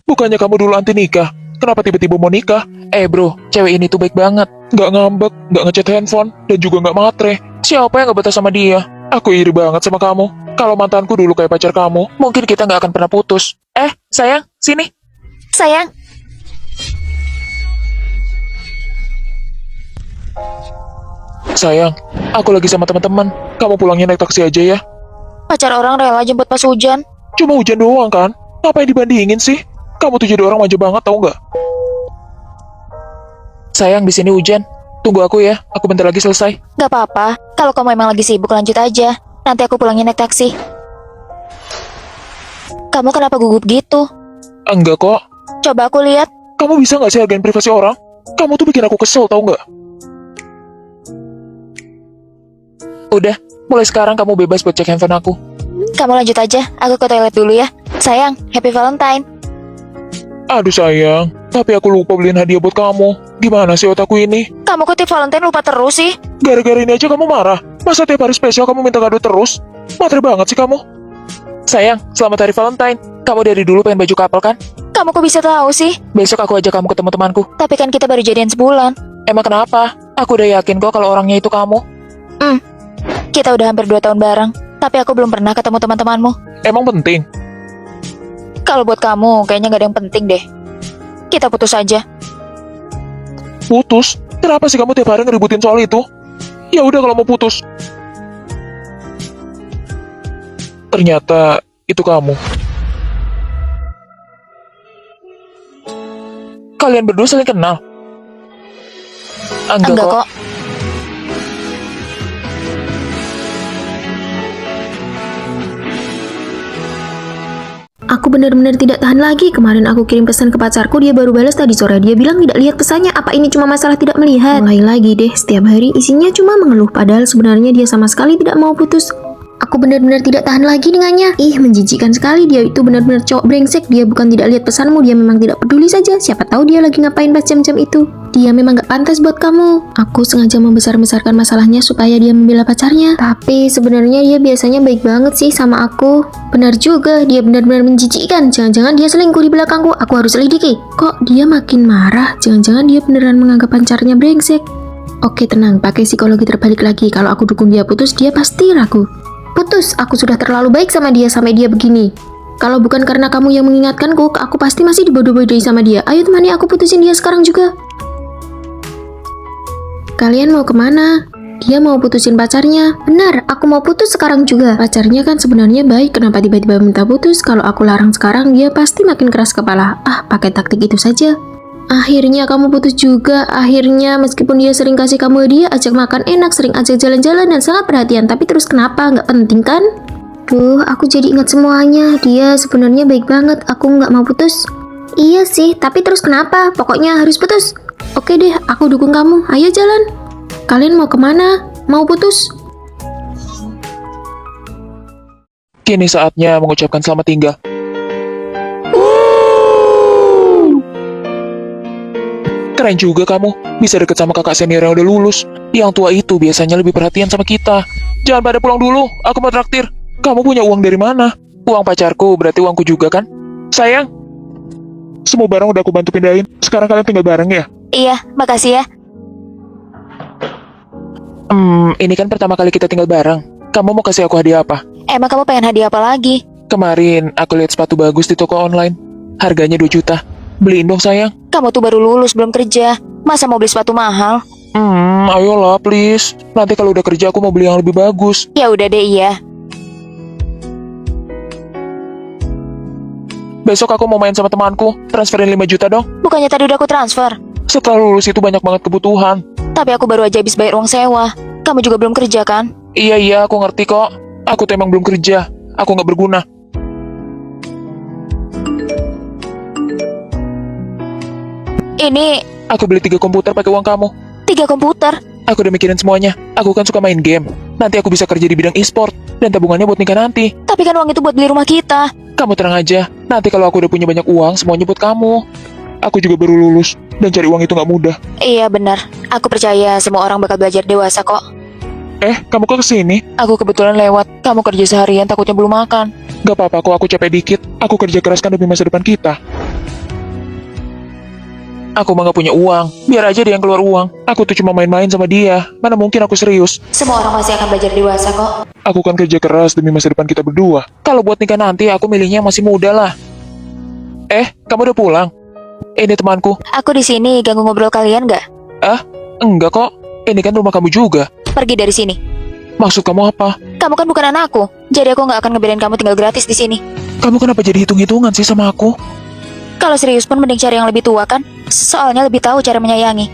Bukannya kamu dulu anti nikah? Kenapa tiba-tiba mau nikah? Bro, cewek ini tuh baik banget. Nggak ngambek, nggak ngechat handphone, dan juga nggak matre. Siapa yang gak betah sama dia? Aku iri banget sama kamu. Kalau mantanku dulu kayak pacar kamu, Mungkin kita gak akan pernah putus. Sayang, sini. Sayang, sayang, aku lagi sama teman-teman. Kamu pulangnya naik taksi aja ya. pacar orang rela jemput pas hujan. Cuma hujan doang kan? Ngapain dibandingin sih? Kamu tuh jadi orang manja banget tau nggak? Sayang, di sini hujan. Tunggu aku ya, aku bentar lagi selesai. Gak apa-apa, kalau kamu emang lagi sibuk lanjut aja. Nanti aku pulangnya naik taksi. Kamu kenapa gugup gitu? Enggak kok. Coba aku lihat. Kamu bisa nggak sih hargain privasi orang? Kamu tuh bikin aku kesel tau nggak? Udah, mulai sekarang kamu bebas buat cek handphone aku. Kamu lanjut aja, aku ke toilet dulu ya. Sayang, happy Valentine. Aduh sayang, tapi aku lupa beliin hadiah buat kamu. Gimana sih otakku ini? Kamu kok tiap Valentine lupa terus sih? Gara-gara ini aja kamu marah? Masa tiap hari spesial kamu minta kado terus? Matre banget sih kamu. Sayang, selamat hari Valentine. Kamu dari dulu pengen baju couple kan? Kamu kok bisa tahu sih? Besok aku ajak kamu ketemu temanku. Tapi kan kita baru jadian sebulan. Emang kenapa? Aku udah yakin kok kalau orangnya itu kamu. Kita udah hampir 2 tahun bareng. Tapi aku belum pernah ketemu teman-temanmu. Emang penting? Kalau buat kamu, kayaknya gak ada yang penting deh. Kita putus aja. Putus? Kenapa sih kamu tiap hari ngeributin soal itu? Ya udah kalau mau putus. Ternyata itu kamu. Kalian berdua saling kenal? Enggak kok. Aku benar-benar tidak tahan lagi. Kemarin aku kirim pesan ke pacarku, dia baru balas tadi sore. Dia bilang tidak lihat pesannya. Apa ini cuma masalah tidak melihat? Mulai lagi deh, setiap hari isinya cuma mengeluh. Padahal sebenarnya dia sama sekali tidak mau putus. Aku benar-benar tidak tahan lagi dengannya. Ih, menjijikkan sekali. Dia itu benar-benar cowok brengsek. Dia bukan tidak lihat pesanmu, dia memang tidak peduli saja. Siapa tahu dia lagi ngapain pas jam-jam itu. Dia memang gak pantas buat kamu. Aku sengaja membesar-besarkan masalahnya supaya dia membela pacarnya. Tapi sebenarnya dia biasanya baik banget sih sama aku. Benar juga, dia benar-benar menjijikkan. Jangan-jangan dia selingkuh di belakangku. Aku harus selidiki. Kok dia makin marah? Jangan-jangan dia beneran menganggap pacarnya brengsek. Oke, tenang, pakai psikologi terbalik lagi. Kalau aku dukung dia putus, dia pasti ragu. Putus, aku sudah terlalu baik sama dia sampai dia begini. Kalau bukan karena kamu yang mengingatkanku, aku pasti masih dibodoh-bodohi sama dia. Ayo temani aku putusin dia sekarang juga. Kalian mau kemana? Dia mau putusin pacarnya. Benar, aku mau putus sekarang juga. Pacarnya kan sebenarnya baik, kenapa tiba-tiba minta putus? Kalau aku larang sekarang, dia pasti makin keras kepala. Pakai taktik itu saja. Akhirnya kamu putus juga. Akhirnya meskipun dia sering kasih kamu hadiah, ajak makan enak, sering ajak jalan-jalan dan sangat perhatian. Tapi terus kenapa? Nggak penting kan? Duh, aku jadi ingat semuanya. Dia sebenarnya baik banget. Aku nggak mau putus. Iya sih, tapi terus kenapa? Pokoknya harus putus. Oke deh, aku dukung kamu. Ayo jalan. Kalian mau kemana? Mau putus? Kini saatnya mengucapkan selamat tinggal. Keren juga kamu, bisa deket sama kakak senior yang udah lulus. Yang tua itu biasanya lebih perhatian sama kita. Jangan pada pulang dulu, aku mau traktir. Kamu punya uang dari mana? Uang pacarku, berarti uangku juga kan? Sayang, semua barang udah aku bantu pindahin. Sekarang kalian tinggal bareng ya? Iya, makasih ya. Ini kan pertama kali kita tinggal bareng. Kamu mau kasih aku hadiah apa? Emang kamu pengen hadiah apa lagi? Kemarin aku lihat sepatu bagus di toko online. Harganya 2 juta. Beliin dong sayang. Kamu tuh baru lulus, belum kerja. Masa mau beli sepatu mahal? Ayolah please. Nanti kalau udah kerja aku mau beli yang lebih bagus. Ya udah deh, iya. Besok aku mau main sama temanku. Transferin 5 juta dong. Bukannya tadi udah aku transfer? Setelah lulus itu banyak banget kebutuhan. Tapi aku baru aja habis bayar uang sewa. Kamu juga belum kerja kan? Iya, aku ngerti kok. Aku tuh emang belum kerja. Aku nggak berguna. Ini Aku beli 3 komputer pakai uang kamu. 3 komputer. Aku udah mikirin semuanya. Aku kan suka main game. Nanti aku bisa kerja di bidang e-sport. Dan tabungannya buat nikah nanti. Tapi kan uang itu buat beli rumah kita. Kamu tenang aja. Nanti kalau aku udah punya banyak uang, semuanya buat kamu. Aku juga baru lulus. Dan cari uang itu nggak mudah. Iya benar. Aku percaya semua orang bakal belajar dewasa kok. Kamu kok kesini? Aku kebetulan lewat. Kamu kerja seharian takutnya belum makan. Gak apa-apa kok, aku capek dikit. Aku kerja keras kan demi masa depan kita. Aku mah gak punya uang. Biar aja dia yang keluar uang. Aku tuh cuma main-main sama dia. Mana mungkin aku serius. Semua orang pasti akan belajar dewasa kok. Aku kan kerja keras demi masa depan kita berdua. Kalau buat nikah nanti, aku milihnya yang masih muda lah. Kamu udah pulang? Ini temanku. Aku di sini ganggu ngobrol kalian nggak? Enggak kok. Ini kan rumah kamu juga. Pergi dari sini. Maksud kamu apa? Kamu kan bukan anakku, jadi aku nggak akan ngebiarin kamu tinggal gratis di sini. Kamu kenapa jadi hitung-hitungan sih sama aku? Kalau serius pun mending cari yang lebih tua kan? Soalnya lebih tahu cara menyayangi.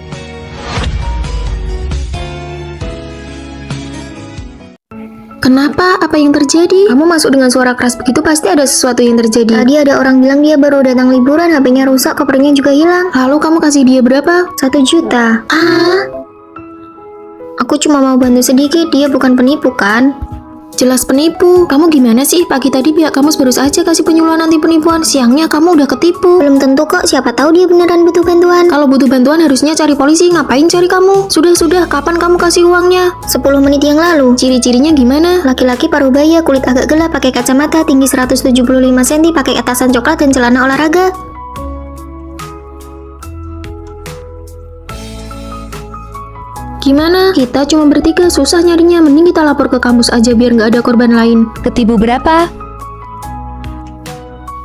Kenapa? Apa yang terjadi? Kamu masuk dengan suara keras begitu, pasti ada sesuatu yang terjadi. Tadi ada orang bilang dia baru datang liburan, HP-nya rusak, kopernya juga hilang. Lalu kamu kasih dia berapa? 1 juta. Aku cuma mau bantu sedikit, dia bukan penipu kan? Jelas penipu. Kamu gimana sih? Pagi tadi pihak kamu baru saja kasih penyuluhan anti penipuan. Siangnya kamu udah ketipu. Belum tentu kok, siapa tahu dia beneran butuh bantuan. Kalau butuh bantuan harusnya cari polisi, ngapain cari kamu? Sudah, kapan kamu kasih uangnya? 10 menit yang lalu. Ciri-cirinya gimana? Laki-laki paruh baya, kulit agak gelap, pakai kacamata, tinggi 175 cm, pakai atasan coklat dan celana olahraga. Gimana? Kita cuma bertiga, susah nyarinya. Mending kita lapor ke kampus aja biar nggak ada korban lain. Ketipu berapa?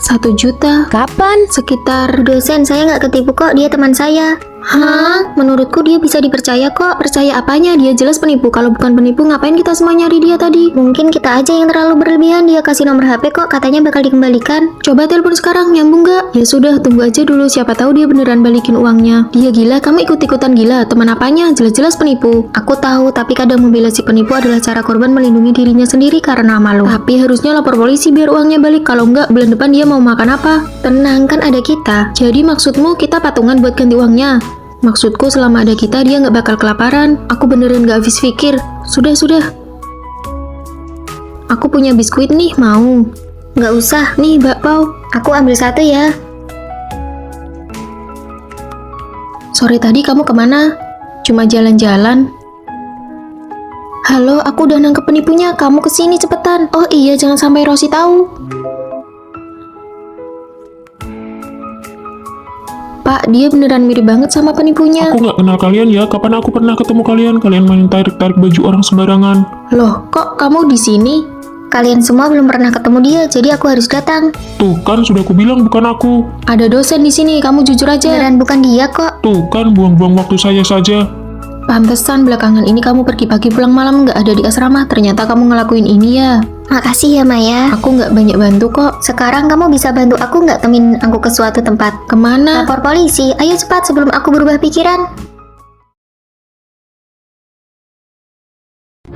1 juta. Kapan? Sekitar... Dosen, saya nggak ketipu kok, dia teman saya. Hah? Menurutku dia bisa dipercaya kok. Percaya apanya? Dia jelas penipu. Kalau bukan penipu, ngapain kita semua nyari dia tadi? Mungkin kita aja yang terlalu berlebihan. Dia kasih nomor HP kok, katanya bakal dikembalikan. Coba telepon sekarang, nyambung nggak? Ya sudah, tunggu aja dulu. Siapa tahu dia beneran balikin uangnya. Dia gila, kamu ikut-ikutan gila. Teman apanya? Jelas-jelas penipu. Aku tahu, tapi kadang membela si penipu adalah cara korban melindungi dirinya sendiri karena malu. Tapi harusnya lapor polisi biar uangnya balik. Kalau nggak, bulan depan dia mau makan apa? Tenang, kan ada kita. Jadi maksudmu kita patungan buat ganti uangnya? Maksudku selama ada kita dia nggak bakal kelaparan. Aku beneran nggak habis pikir. Sudah. Aku punya biskuit nih, mau? Nggak usah, nih bakpao. Aku ambil 1 ya. Sore tadi kamu kemana? Cuma jalan-jalan. Halo, aku udah nangkep penipunya. Kamu kesini cepetan. Oh iya, jangan sampai Rosi tahu. Pak, dia beneran mirip banget sama penipunya. Aku nggak kenal kalian ya. Kapan aku pernah ketemu kalian? Kalian main tarik-tarik baju orang sembarangan. Loh, kok kamu di sini? Kalian semua belum pernah ketemu dia, jadi aku harus datang. Tuh kan, sudah aku bilang bukan aku. Ada dosen di sini, kamu jujur aja. Beneran bukan dia kok. Tuh kan, buang-buang waktu saya saja. Pantesan belakangan ini kamu pergi pagi pulang malam nggak ada di asrama. Ternyata kamu ngelakuin ini ya. Makasih ya Maya. Aku nggak banyak bantu kok. Sekarang kamu bisa bantu aku nggak temenin aku ke suatu tempat? Kemana? Lapor polisi. Ayo cepat sebelum aku berubah pikiran.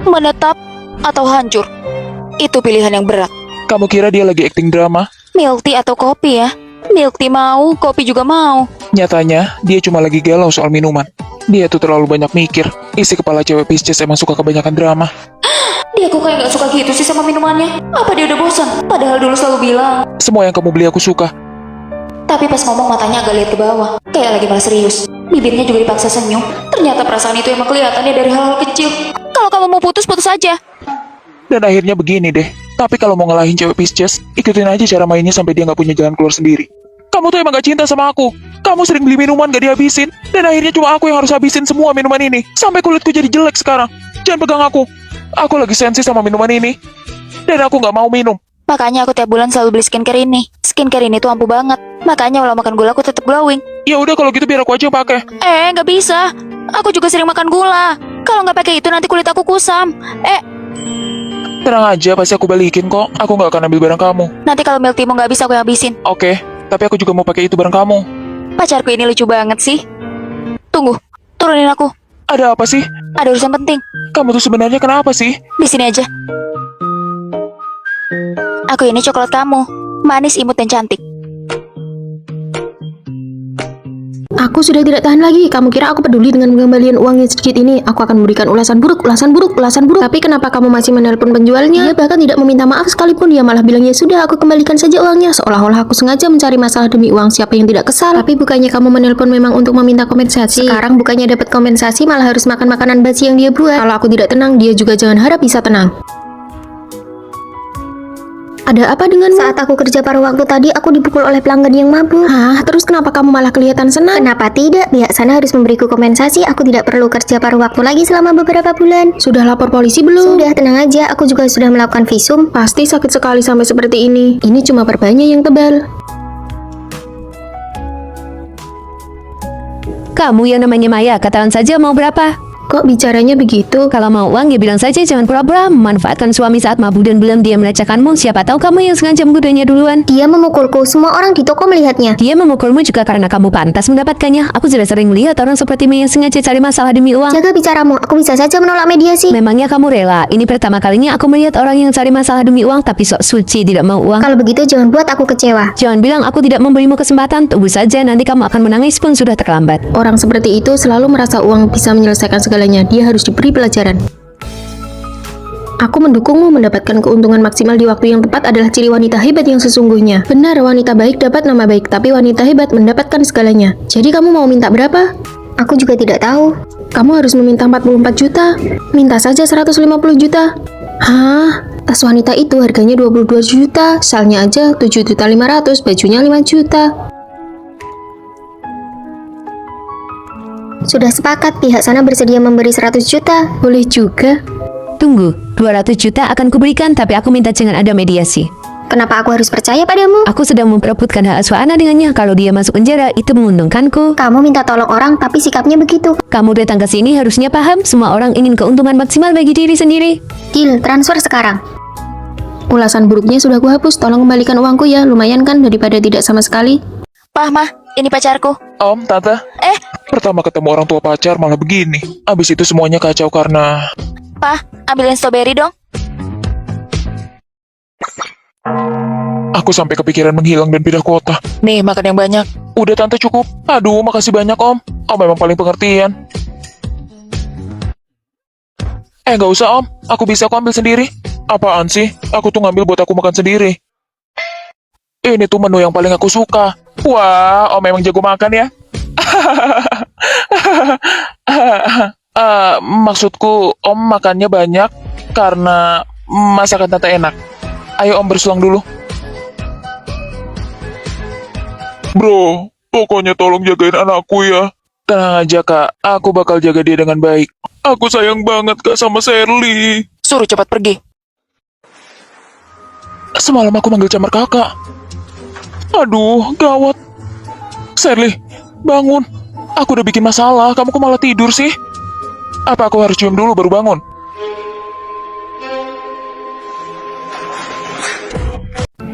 Menetap atau hancur? Itu pilihan yang berat. Kamu kira dia lagi acting drama? Milk tea atau kopi ya? Milk tea mau, kopi juga mau. Nyatanya, dia cuma lagi galau soal minuman. Dia tuh terlalu banyak mikir. Isi kepala cewek Pisces emang suka kebanyakan drama. Dia kok kayak gak suka gitu sih sama minumannya? Apa dia udah bosan? Padahal dulu selalu bilang. Semua yang kamu beli aku suka. Tapi pas ngomong matanya agak lihat ke bawah. Kayak lagi malah serius. Bibirnya juga dipaksa senyum. Ternyata perasaan itu emang kelihatannya dari hal-hal kecil. Kalau kamu mau putus, putus aja. Dan akhirnya begini deh. Tapi kalau mau ngalahin cewek Pisces, ikutin aja cara mainnya sampai dia nggak punya jalan keluar sendiri. Kamu tuh emang gak cinta sama aku. Kamu sering beli minuman gak dihabisin. Dan akhirnya cuma aku yang harus habisin semua minuman ini. Sampai kulitku jadi jelek sekarang. Jangan pegang aku. Aku lagi sensi sama minuman ini. Dan aku gak mau minum. Makanya aku tiap bulan selalu beli skincare ini. Skincare ini tuh ampuh banget. Makanya walau makan gula aku tetap glowing. Ya udah kalau gitu biar aku aja yang pakai. Gak bisa. Aku juga sering makan gula. Kalau nggak pakai itu nanti kulit aku kusam. Tenang aja, pasti aku balikin kok. Aku gak akan ambil barang kamu. Nanti kalau milk tea mau nggak bisa aku yang habisin. Oke, tapi aku juga mau pakai itu barang kamu. Pacarku ini lucu banget sih. Tunggu, turunin aku. Ada apa sih? Ada urusan penting. Kamu tuh sebenarnya kenapa sih? Di sini aja. Aku ini coklat kamu. Manis, imut, dan cantik. Aku sudah tidak tahan lagi. Kamu kira aku peduli dengan pengembalian uang yang sedikit ini? Aku akan memberikan ulasan buruk. Tapi kenapa kamu masih menelpon penjualnya? Dia bahkan tidak meminta maaf sekalipun. Dia malah bilang, ya sudah, aku kembalikan saja uangnya. Seolah-olah aku sengaja mencari masalah demi uang. Siapa yang tidak kesal? Tapi bukannya kamu menelpon memang untuk meminta kompensasi? Sekarang bukannya dapat kompensasi, malah harus makan makanan basi yang dia buat. Kalau aku tidak tenang, dia juga jangan harap bisa tenang. Ada apa denganmu? Saat aku kerja paruh waktu tadi, aku dipukul oleh pelanggan yang mabuk. Hah? Terus kenapa kamu malah kelihatan senang? Kenapa tidak? Pihak sana harus memberiku kompensasi. Aku tidak perlu kerja paruh waktu lagi selama beberapa bulan. Sudah lapor polisi belum? Sudah, tenang aja. Aku juga sudah melakukan visum. Pasti sakit sekali sampai seperti ini. Ini cuma perbannya yang tebal. Kamu yang namanya Maya, katakan saja mau berapa? Kok bicaranya begitu? Kalau mau uang ya bilang saja, jangan pura-pura memanfaatkan suami saat mabuk dan belum dia melecehkanmu. Siapa tahu kamu yang sengaja menggodanya duluan. Dia memukulku. Semua orang di toko melihatnya. Dia memukulmu juga karena kamu pantas mendapatkannya. Aku sudah sering melihat orang sepertimu yang sengaja cari masalah demi uang. Jaga bicaramu. Aku bisa saja menolak mediasi. Memangnya kamu rela? Ini pertama kalinya aku melihat orang yang cari masalah demi uang tapi sok suci tidak mau uang. Kalau begitu jangan buat aku kecewa. Jangan bilang aku tidak memberimu kesempatan. Tunggu saja, nanti kamu akan menangis pun sudah terlambat. Orang seperti itu selalu merasa uang bisa menyelesaikan segalanya. Dia harus diberi pelajaran. Aku mendukungmu. Mendapatkan keuntungan maksimal di waktu yang tepat adalah ciri wanita hebat yang sesungguhnya. Benar, wanita baik dapat nama baik, tapi wanita hebat mendapatkan segalanya. Jadi kamu mau minta berapa? Aku juga tidak tahu. Kamu harus meminta 44 juta. Minta saja 150 juta. Hah? Tas wanita itu harganya 22 juta. Salnya aja 7.500.000, bajunya 5 juta. Sudah sepakat, pihak sana bersedia memberi 100 juta. Boleh juga. Tunggu, 200 juta akan kuberikan tapi aku minta jangan ada mediasi. Kenapa aku harus percaya padamu? Aku sedang memperebutkan hak asuh Ana dengannya. Kalau dia masuk penjara, itu menguntungkanku. Kamu minta tolong orang tapi sikapnya begitu. Kamu datang ke sini harusnya paham, semua orang ingin keuntungan maksimal bagi diri sendiri. Deal, transfer sekarang. Ulasan buruknya sudah kuhapus. Tolong kembalikan uangku ya. Lumayan kan daripada tidak sama sekali. Pah, Mah, ini pacarku. Om, Tante. Pertama ketemu orang tua pacar malah begini. Abis itu semuanya kacau karena... Pah, ambilin strawberry dong. Aku sampai kepikiran menghilang dan pindah kota. Nih, makan yang banyak. Udah Tante cukup. Aduh, makasih banyak Om. Om memang paling pengertian. Nggak usah Om. Aku bisa kok ambil sendiri. Apaan sih? Aku tuh ngambil buat aku makan sendiri. Ini tuh menu yang paling aku suka. Wah, Om memang jago makan ya. Maksudku Om makannya banyak karena masakan Tante enak. Ayo Om bersulang dulu. Bro, pokoknya tolong jagain anakku ya. Tenang aja Kak, aku bakal jaga dia dengan baik. Aku sayang banget Kak sama Sherly. Suruh cepat pergi. Semalam aku manggil camar Kakak. Aduh, gawat. Sherly, bangun. Aku udah bikin masalah, kamu kok malah tidur sih? Apa aku harus cium dulu baru bangun?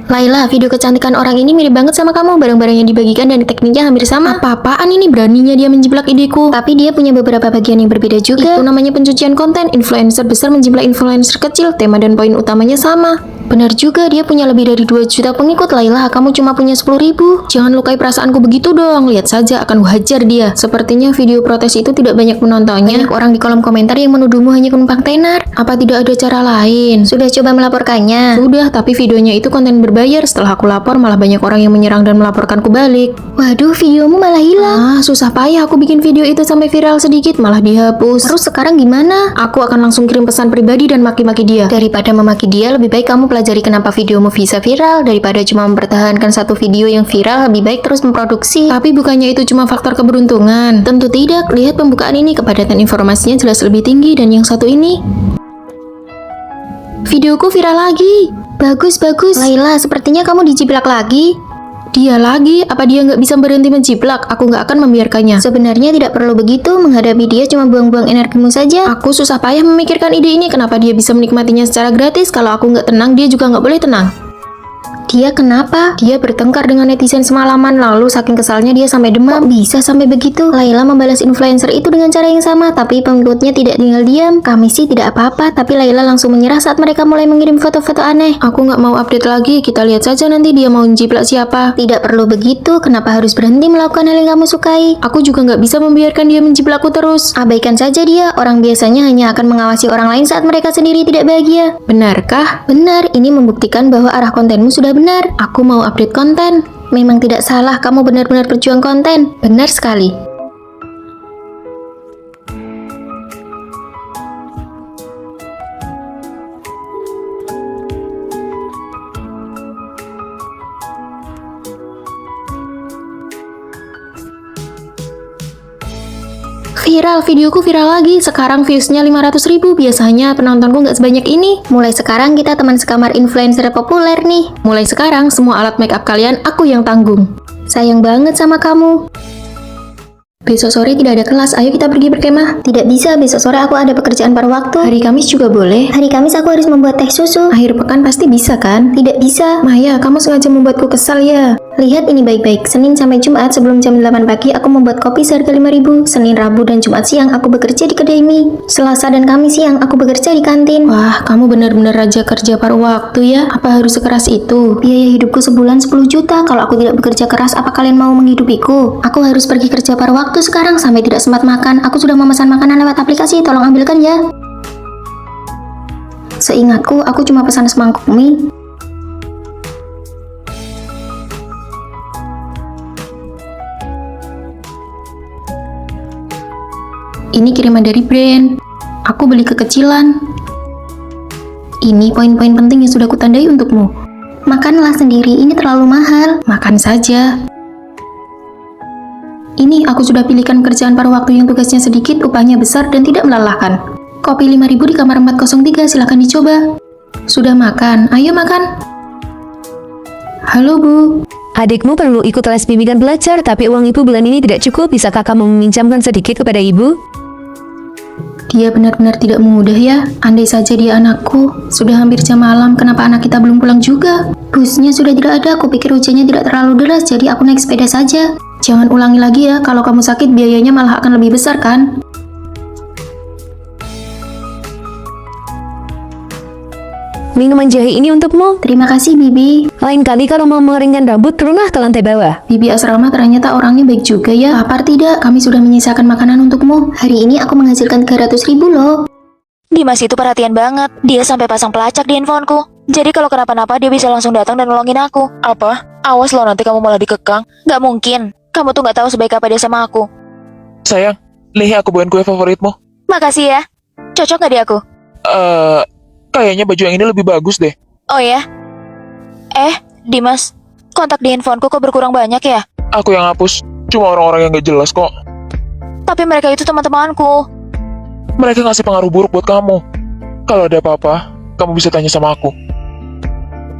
Laila, video kecantikan orang ini mirip banget sama kamu. Barang-barang yang dibagikan dan tekniknya hampir sama. Apa-apaan ini, beraninya dia menjiplak ideku. Tapi dia punya beberapa bagian yang berbeda juga. Itu namanya pencucian konten. Influencer besar menjiplak influencer kecil. Tema dan poin utamanya sama. Benar juga, dia punya lebih dari 2 juta pengikut. Laila, kamu cuma punya 10.000. Jangan lukai perasaanku begitu dong. Lihat saja, akan kuhajar dia. Sepertinya video protes itu tidak banyak penontonnya. Banyak orang di kolom komentar yang menuduhmu hanya penumpang tenar. Apa tidak ada cara lain? Sudah coba melaporkannya? Sudah, tapi videonya itu konten berbayar. Setelah aku lapor, malah banyak orang yang menyerang dan melaporkanku balik. Waduh, videomu malah hilang. Susah payah aku bikin video itu sampai viral sedikit, malah dihapus. Terus sekarang gimana? Aku akan langsung kirim pesan pribadi dan maki-maki dia. Daripada memaki dia, lebih baik kamu pelajari kenapa videomu bisa viral. Daripada cuma mempertahankan satu video yang viral, lebih baik terus memproduksi. Tapi bukannya itu cuma faktor keberuntungan? Tentu tidak. Lihat pembukaan ini, kepadatan informasinya jelas lebih tinggi. Dan yang satu ini, videoku viral lagi. Bagus, bagus. Laila, sepertinya kamu dijiplak lagi. Dia lagi? Apa dia nggak bisa berhenti menjiplak? Aku nggak akan membiarkannya. Sebenarnya tidak perlu begitu. Menghadapi dia cuma buang-buang energimu saja. Aku susah payah memikirkan ide ini. Kenapa dia bisa menikmatinya secara gratis? Kalau aku nggak tenang, dia juga nggak boleh tenang. Dia kenapa? Dia bertengkar dengan netizen semalaman, lalu saking kesalnya dia sampai demam. Kok bisa sampai begitu? Laila membalas influencer itu dengan cara yang sama, tapi pengikutnya tidak tinggal diam. Kami sih tidak apa-apa, tapi Laila langsung menyerah saat mereka mulai mengirim foto-foto aneh. Aku nggak mau update lagi, kita lihat saja nanti dia mau menjiplak siapa. Tidak perlu begitu, kenapa harus berhenti melakukan hal yang kamu sukai? Aku juga nggak bisa membiarkan dia menjiplakku terus. Abaikan saja dia, orang biasanya hanya akan mengawasi orang lain saat mereka sendiri tidak bahagia. Benarkah? Benar, ini membuktikan bahwa arah kontenmu sudah benar. Aku mau update konten. Memang tidak salah, kamu benar-benar berjuang konten. Benar sekali. Viral, videoku viral lagi. Sekarang viewsnya 500.000. Biasanya penontonku nggak sebanyak ini. Mulai sekarang kita teman sekamar influencer populer nih. Mulai sekarang semua alat make up kalian aku yang tanggung. Sayang banget sama kamu. Besok sore tidak ada kelas, ayo kita pergi berkemah. Tidak bisa, besok sore aku ada pekerjaan paruh waktu. Hari Kamis juga boleh. Hari Kamis aku harus membuat teh susu. Akhir pekan pasti bisa kan? Tidak bisa. Maya, kamu sengaja membuatku kesal ya. Lihat ini baik-baik, Senin sampai Jumat sebelum jam 8 pagi aku membuat kopi seharga 5.000. Senin, Rabu, dan Jumat siang aku bekerja di kedai mie. Selasa dan Kamis siang aku bekerja di kantin. Wah, kamu benar-benar raja kerja paruh waktu ya. Apa harus sekeras itu? Biaya hidupku sebulan 10 juta. Kalau aku tidak bekerja keras, apa kalian mau menghidupiku? Aku harus pergi kerja paruh waktu sekarang sampai tidak sempat makan. Aku sudah memesan makanan lewat aplikasi, tolong ambilkan ya. Seingatku, aku cuma pesan semangkuk mie. Ini kiriman dari brand. Aku beli kekecilan. Ini poin-poin penting yang sudah kutandai untukmu. Makanlah sendiri, ini terlalu mahal. Makan saja. Ini aku sudah pilihkan pekerjaan paruh waktu yang tugasnya sedikit, upahnya besar dan tidak melelahkan. Kopi 5.000 di kamar 403, silakan dicoba. Sudah makan? Ayo makan. Halo Bu. Adikmu perlu ikut les bimbingan belajar, tapi uang ibu bulan ini tidak cukup. Bisakah kamu meminjamkan sedikit kepada ibu? Dia benar-benar tidak mudah ya. Andai saja dia anakku. Sudah hampir jam malam, kenapa anak kita belum pulang juga? Busnya sudah tidak ada, aku pikir hujannya tidak terlalu deras, jadi aku naik sepeda saja. Jangan ulangi lagi ya, kalau kamu sakit biayanya malah akan lebih besar kan? Minuman jahe ini untukmu. Terima kasih Bibi. Lain kali kalau mau mengeringkan rambut, turunlah ke lantai bawah. Bibi asrama ternyata orangnya baik juga ya. Lapar tidak? Kami sudah menyisakan makanan untukmu. Hari ini aku menghasilkan 300.000 loh. Dimas itu perhatian banget. Dia sampai pasang pelacak di handphoneku. Jadi kalau kenapa-napa dia bisa langsung datang dan nolongin aku. Apa? Awas loh nanti kamu malah dikekang. Gak mungkin. Kamu tuh gak tahu sebaik apa dia sama aku. Sayang, lihat aku bawain kue favoritmu. Makasih ya. Cocok gak di aku? Kayaknya baju yang ini lebih bagus deh. Oh ya? Dimas, kontak di handphoneku kok berkurang banyak ya? Aku yang hapus. Cuma orang-orang yang gak jelas kok. Tapi mereka itu teman-temanku. Mereka ngasih pengaruh buruk buat kamu. Kalau ada apa-apa, kamu bisa tanya sama aku.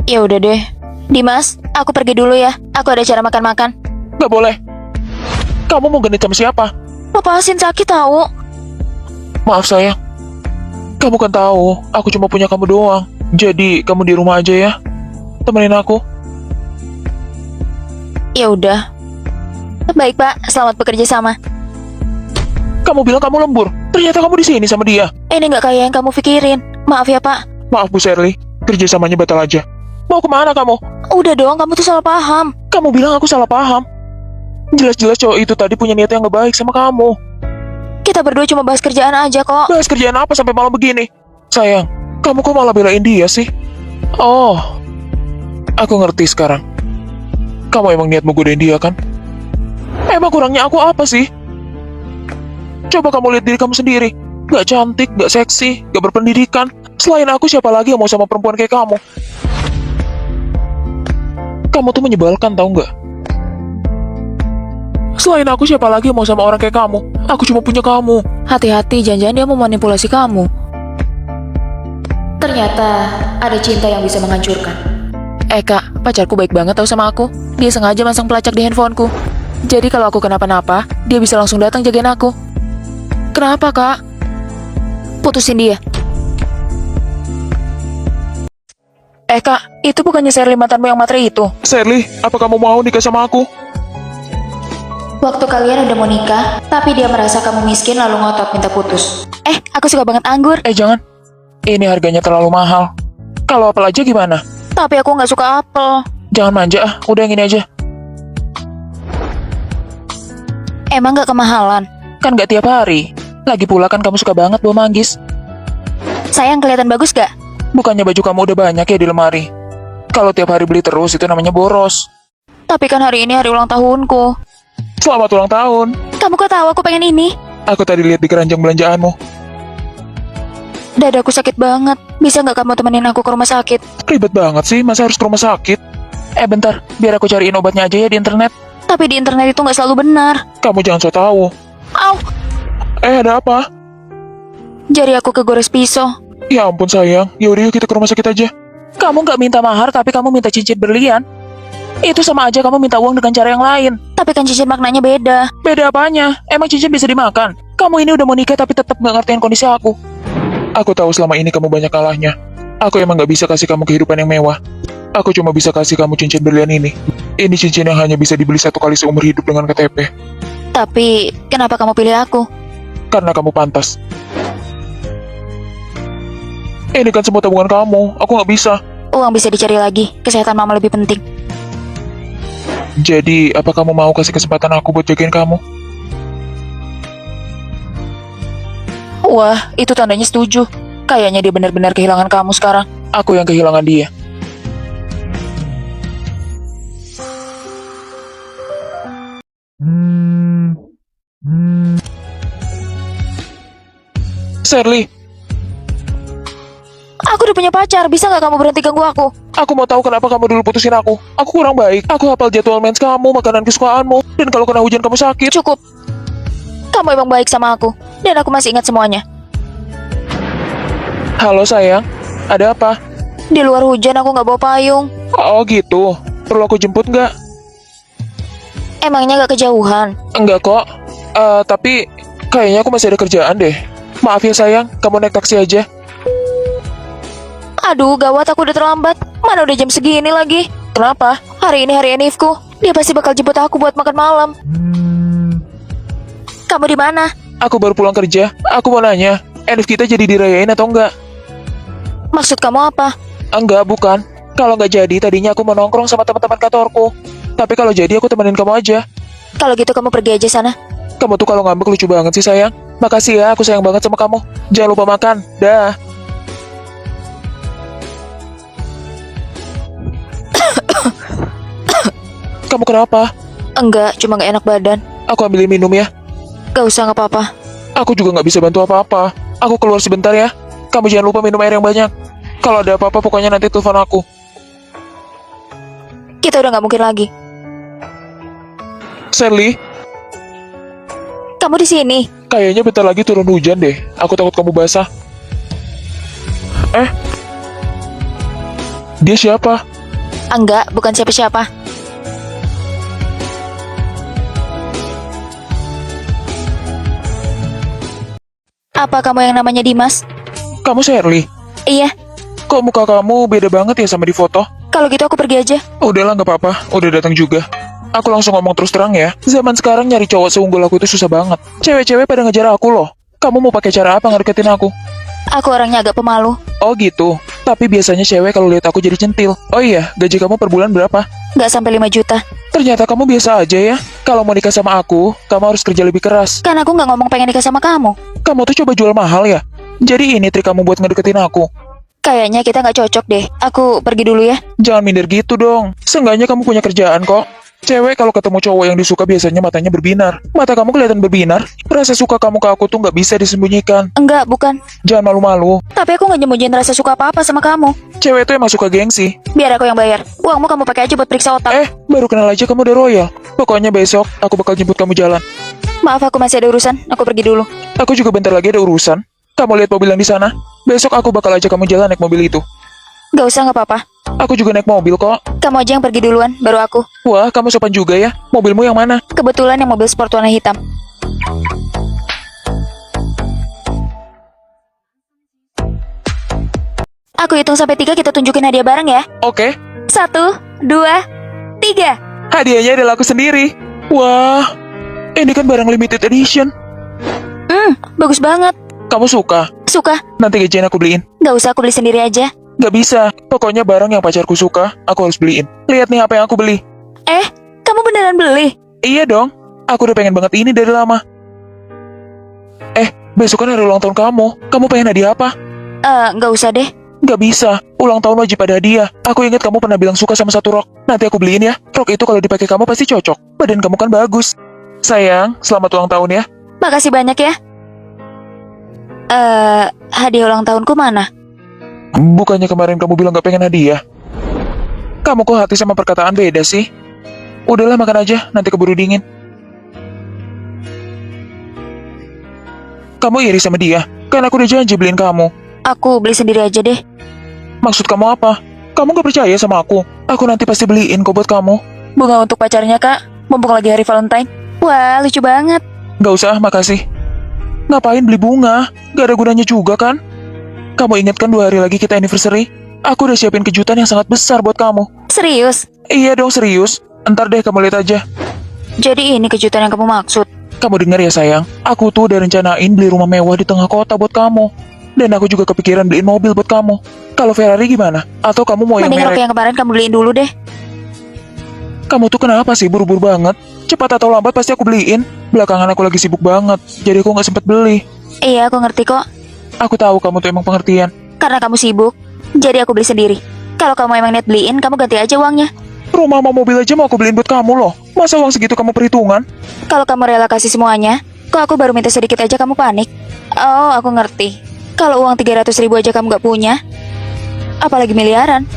Ya udah deh. Dimas, aku pergi dulu ya. Aku ada acara makan-makan. Gak boleh. Kamu mau genit sama siapa? Lepasin, sakit tahu. Maaf sayang. Kamu kan tahu, aku cuma punya kamu doang. Jadi, kamu di rumah aja ya. Temenin aku. Ya udah. Baik, Pak. Selamat bekerja sama. Kamu bilang kamu lembur. Ternyata kamu di sini sama dia. Ini nggak kayak yang kamu pikirin. Maaf ya, Pak. Maaf Bu Shirley, kerjasamanya batal aja. Mau kemana kamu? Udah dong, kamu tuh salah paham. Kamu bilang aku salah paham. Jelas-jelas cowok itu tadi punya niat yang gak baik sama kamu. Kita berdua cuma bahas kerjaan aja kok. Bahas kerjaan apa sampai malam begini? Sayang, kamu kok malah belain dia sih? Oh, aku ngerti sekarang. Kamu emang niat mau godain dia kan? Emang kurangnya aku apa sih? Coba kamu lihat diri kamu sendiri. Gak cantik, gak seksi, gak berpendidikan. Selain aku, siapa lagi yang mau sama perempuan kayak kamu? Kamu tuh menyebalkan, tau gak? Selain aku, siapa lagi yang mau sama orang kayak kamu? Aku cuma punya kamu. Hati-hati, jangan-jangan dia mau manipulasi kamu. Ternyata ada cinta yang bisa menghancurkan. Kak, pacarku baik banget tau sama aku. Dia sengaja masang pelacak di handphoneku. Jadi kalau aku kenapa-napa, dia bisa langsung datang jagain aku. Kenapa, Kak? Putusin dia. Kak, itu bukannya Shirley mantanmu yang matre itu? Shirley, apa kamu mau nikah sama aku? Waktu kalian udah mau nikah, tapi dia merasa kamu miskin lalu ngotot minta putus. Aku suka banget anggur. Jangan. Ini harganya terlalu mahal. Kalau apel aja gimana? Tapi aku nggak suka apel. Jangan manja, udah yang ini aja. Emang nggak kemahalan? Kan gak tiap hari. Lagi pula kan kamu suka banget bawa manggis. Sayang, kelihatan bagus gak? Bukannya baju kamu udah banyak ya di lemari? Kalau tiap hari beli terus itu namanya boros. Tapi kan hari ini hari ulang tahunku. Selamat ulang tahun. Kamu kok tahu aku pengen ini? Aku tadi lihat di keranjang belanjaanmu. Dadaku sakit banget. Bisa nggak kamu temenin aku ke rumah sakit? Ribet banget sih, masa harus ke rumah sakit? Bentar, biar aku cariin obatnya aja ya di internet. Tapi di internet itu nggak selalu benar. Kamu jangan so tau. Au! Ada apa? Jari aku kegores pisau. Ya ampun sayang, yaudah yuk kita ke rumah sakit aja. Kamu nggak minta mahar, tapi kamu minta cincin berlian. Itu sama aja kamu minta uang dengan cara yang lain. Tapi kan cincin maknanya beda. Beda apanya? Emang cincin bisa dimakan? Kamu ini udah mau nikah tapi tetap nggak ngertiin kondisi aku. Aku tahu selama ini kamu banyak kalahnya. Aku emang gak bisa kasih kamu kehidupan yang mewah. Aku cuma bisa kasih kamu cincin berlian ini. Ini cincin yang hanya bisa dibeli 1 kali seumur hidup dengan KTP. Tapi kenapa kamu pilih aku? Karena kamu pantas. Ini kan semua tabungan kamu. Aku gak bisa. Uang bisa dicari lagi. Kesehatan mama lebih penting. Jadi, apa kamu mau kasih kesempatan aku buat jagain kamu? Wah, itu tandanya setuju. Kayaknya dia benar-benar kehilangan kamu sekarang. Aku yang kehilangan dia. Shirley, Aku udah punya pacar, bisa nggak kamu berhenti ganggu aku? aku mau tahu kenapa kamu dulu putusin aku. Aku kurang baik. Aku hafal jadwal mens kamu, makanan kesukaanmu, dan kalau kena hujan kamu sakit. Cukup. Kamu emang baik sama aku, dan aku masih ingat semuanya. Halo sayang, ada apa? Di luar hujan aku nggak bawa payung. Oh gitu, perlu aku jemput nggak? Emangnya nggak kejauhan? Enggak kok, tapi kayaknya aku masih ada kerjaan deh. Maaf ya sayang, kamu naik taksi aja. Aduh, gawat aku udah terlambat. Mana udah jam segini lagi? Kenapa? Hari ini hari Enifku. Dia pasti bakal jemput aku buat makan malam. Kamu di mana? Aku baru pulang kerja, aku mau nanya, Enif kita jadi dirayain atau enggak? Maksud kamu apa? Enggak, bukan. Kalau nggak jadi, tadinya aku mau nongkrong sama teman-teman kantorku. Tapi kalau jadi, aku temenin kamu aja. Kalau gitu kamu pergi aja sana. Kamu tuh kalau ngambek lucu banget sih sayang. Makasih ya, aku sayang banget sama kamu. Jangan lupa makan, dah. Kamu kenapa? Enggak, cuma gak enak badan. Aku ambilin minum ya. Gak usah, gak apa-apa. Aku juga nggak bisa bantu apa-apa. Aku keluar sebentar ya. Kamu jangan lupa minum air yang banyak. Kalau ada apa-apa, pokoknya nanti telepon aku. Kita udah gak mungkin lagi. Shirley, Kamu di sini. kayaknya bentar lagi turun hujan deh. Aku takut kamu basah. Dia siapa? Enggak, bukan siapa-siapa. Apa kamu yang namanya Dimas? Kamu Shirley? Iya, Kok muka kamu beda banget ya sama di foto? kalau gitu aku pergi aja. Udahlah nggak apa-apa, udah datang juga. Aku langsung ngomong terus terang ya. Zaman sekarang nyari cowok seunggul aku itu susah banget. Cewek-cewek pada ngejar aku loh. Kamu mau pakai cara apa ngedeketin aku? Aku orangnya agak pemalu. Oh gitu. Tapi biasanya cewek kalau lihat aku jadi centil. Oh iya, gaji kamu per bulan berapa? Gak sampai 5 juta. Ternyata kamu biasa aja ya. Kalau mau nikah sama aku, kamu harus kerja lebih keras. Kan aku gak ngomong pengen nikah sama kamu. Kamu tuh coba jual mahal ya. Jadi ini trik kamu buat ngedeketin aku. Kayaknya kita gak cocok deh. Aku pergi dulu ya. Jangan minder gitu dong. Seenggaknya kamu punya kerjaan kok. Cewek kalau ketemu cowok yang disuka biasanya matanya berbinar. Mata kamu kelihatan berbinar. Rasa suka kamu ke aku tuh nggak bisa disembunyikan. Enggak, bukan. Jangan malu-malu. Tapi aku gak nyembunyiin rasa suka apa-apa sama kamu. Cewek tuh emang suka gengsi. Biar aku yang bayar. Uangmu kamu pakai aja buat periksa otak. Baru kenal aja kamu udah royal. Pokoknya besok aku bakal jemput kamu jalan. Maaf, aku masih ada urusan. Aku pergi dulu. Aku juga bentar lagi ada urusan. Kamu lihat mobil yang di sana? Besok aku bakal ajak kamu jalan naik mobil itu. Gak usah, gak apa-apa. Aku juga naik mobil kok. Kamu aja yang pergi duluan, baru aku. Wah, kamu sopan juga ya. Mobilmu yang mana? Kebetulan yang mobil sport warna hitam. Aku hitung sampai 3, kita tunjukin hadiah bareng ya. Oke. 1, 2, 3. Hadiahnya adalah aku sendiri. Wah, ini kan barang limited edition. Bagus banget. Kamu suka? Suka. Nanti gajian aku beliin. Gak usah, aku beli sendiri aja. Gak bisa. Pokoknya barang yang pacarku suka, aku harus beliin. Lihat nih apa yang aku beli. Kamu beneran beli? Iya dong. Aku udah pengen banget ini dari lama. Besok kan hari ulang tahun kamu. Kamu pengen hadiah apa? Gak usah deh. Gak bisa. Ulang tahun wajib ada hadiah. Aku ingat kamu pernah bilang suka sama satu rok. Nanti aku beliin ya. Rok itu kalau dipakai kamu pasti cocok. Badan kamu kan bagus. Sayang, selamat ulang tahun ya. Makasih banyak ya. Hadiah ulang tahunku mana? Bukannya kemarin kamu bilang gak pengen hadiah? Kamu kok hati sama perkataan beda sih? Udahlah makan aja, nanti keburu dingin. Kamu iri sama dia? Kan aku udah janji beliin kamu. Aku beli sendiri aja deh. Maksud kamu apa? Kamu gak percaya sama aku? Aku nanti pasti beliin kok buat kamu. Bunga untuk pacarnya, Kak. Mumpung lagi hari Valentine. Wah, lucu banget. Gak usah, makasih. Ngapain beli bunga? Gak ada gunanya juga kan? Kamu ingat kan 2 hari lagi kita anniversary? Aku udah siapin kejutan yang sangat besar buat kamu. Serius? Iya dong, serius. Entar deh kamu lihat aja. Jadi ini kejutan yang kamu maksud? Kamu dengar ya sayang, aku tuh udah rencanain beli rumah mewah di tengah kota buat kamu. Dan aku juga kepikiran beliin mobil buat kamu. Kalau Ferrari gimana? Atau kamu mau yang Mending rok merek? yang kemarin kamu beliin dulu deh. Kamu tuh kenapa sih buru-buru banget? Cepat atau lambat pasti aku beliin. Belakangan aku lagi sibuk banget, jadi aku gak sempet beli. Iya, aku ngerti kok. Aku tahu kamu tuh emang pengertian. Karena kamu sibuk, jadi aku beli sendiri. Kalau kamu emang niat beliin, kamu ganti aja uangnya. Rumah sama mobil aja mau aku beliin buat kamu loh. Masa uang segitu kamu perhitungan? Kalau kamu rela kasih semuanya, kok aku baru minta sedikit aja kamu panik? Oh, aku ngerti. Kalau uang 300.000 aja kamu gak punya, apalagi miliaran.